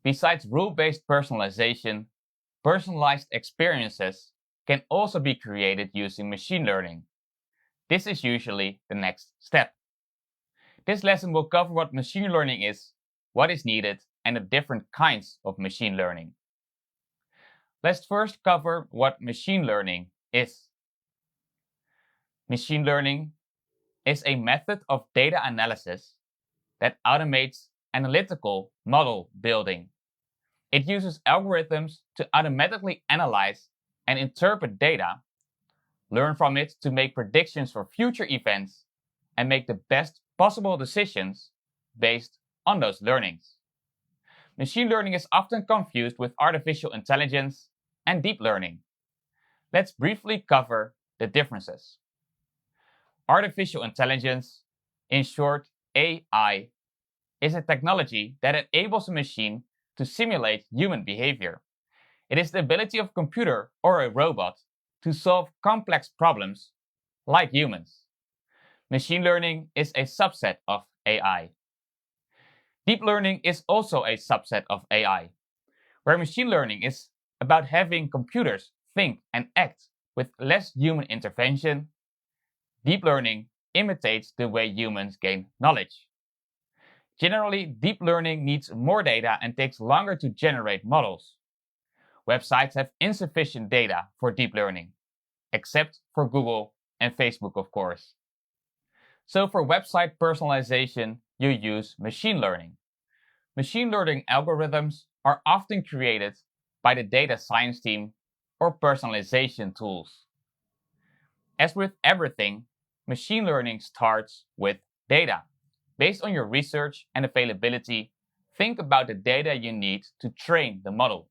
Besides rule-based personalization, personalized experiences can also be created using machine learning. This is usually the next step. This lesson will cover what machine learning is, what is needed, and the different kinds of machine learning. Let's first cover what machine learning is. Machine learning is a method of data analysis that automates analytical model building. It uses algorithms to automatically analyze and interpret data, learn from it to make predictions for future events, and make the best possible decisions based on those learnings. Machine learning is often confused with artificial intelligence and deep learning. Let's briefly cover the differences. Artificial intelligence, in short AI, is a technology that enables a machine to simulate human behavior. It is the ability of a computer or a robot to solve complex problems like humans. Machine learning is a subset of AI. Deep learning is also a subset of AI, where machine learning is about having computers think and act with less human intervention. Deep learning imitates the way humans gain knowledge. Generally, deep learning needs more data and takes longer to generate models. Websites have insufficient data for deep learning, except for Google and Facebook, of course. So for website personalization, you use machine learning. Machine learning algorithms are often created by the data science team or personalization tools. As with everything, machine learning starts with data. Based on your research and availability, think about the data you need to train the model.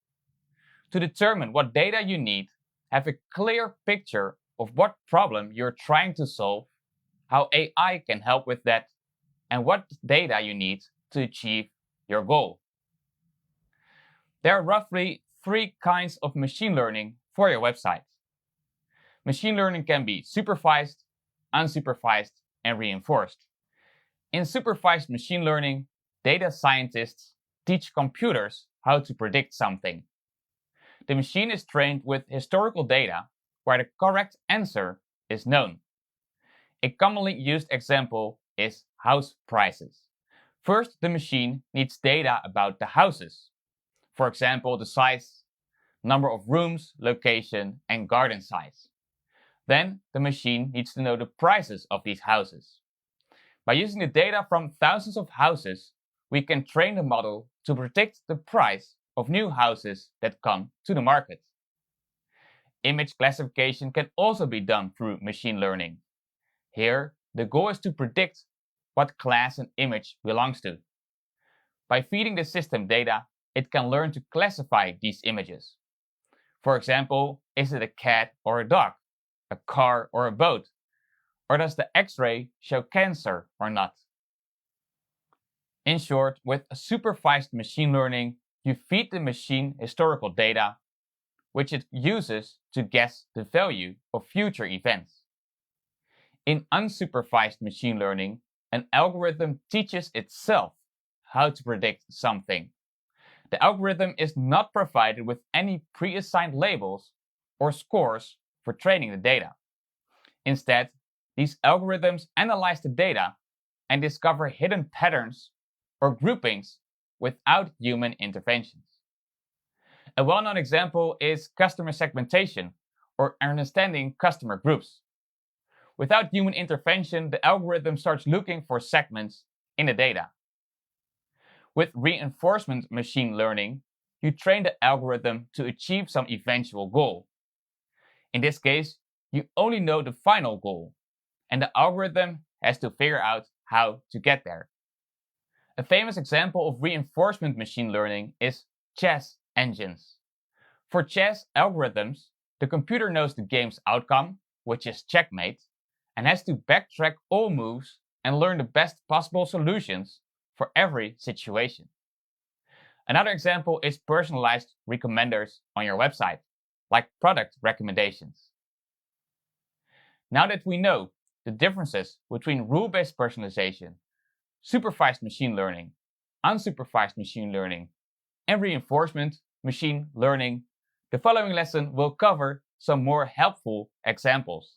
To determine what data you need, have a clear picture of what problem you're trying to solve, how AI can help with that, and what data you need to achieve your goal. There are roughly 3 kinds of machine learning for your website. Machine learning can be supervised, unsupervised, and reinforced. In supervised machine learning, data scientists teach computers how to predict something. The machine is trained with historical data where the correct answer is known. A commonly used example is house prices. First, the machine needs data about the houses. For example, the size, number of rooms, location, and garden size. Then, the machine needs to know the prices of these houses. By using the data from thousands of houses, we can train the model to predict the price of new houses that come to the market. Image classification can also be done through machine learning. Here, the goal is to predict what class an image belongs to. By feeding the system data, it can learn to classify these images. For example, is it a cat or a dog, a car or a boat, or does the X-ray show cancer or not? In short, with supervised machine learning, you feed the machine historical data, which it uses to guess the value of future events. In unsupervised machine learning, an algorithm teaches itself how to predict something. The algorithm is not provided with any pre-assigned labels or scores for training the data. Instead, these algorithms analyze the data and discover hidden patterns or groupings without human interventions. A well-known example is customer segmentation or understanding customer groups. Without human intervention, the algorithm starts looking for segments in the data. With reinforcement machine learning, you train the algorithm to achieve some eventual goal. In this case, you only know the final goal, and the algorithm has to figure out how to get there. A famous example of reinforcement machine learning is chess engines. For chess algorithms, the computer knows the game's outcome, which is checkmate, and has to backtrack all moves and learn the best possible solutions for every situation. Another example is personalized recommenders on your website, like product recommendations. Now that we know the differences between rule-based personalization, supervised machine learning, unsupervised machine learning, and reinforcement machine learning, the following lesson will cover some more helpful examples.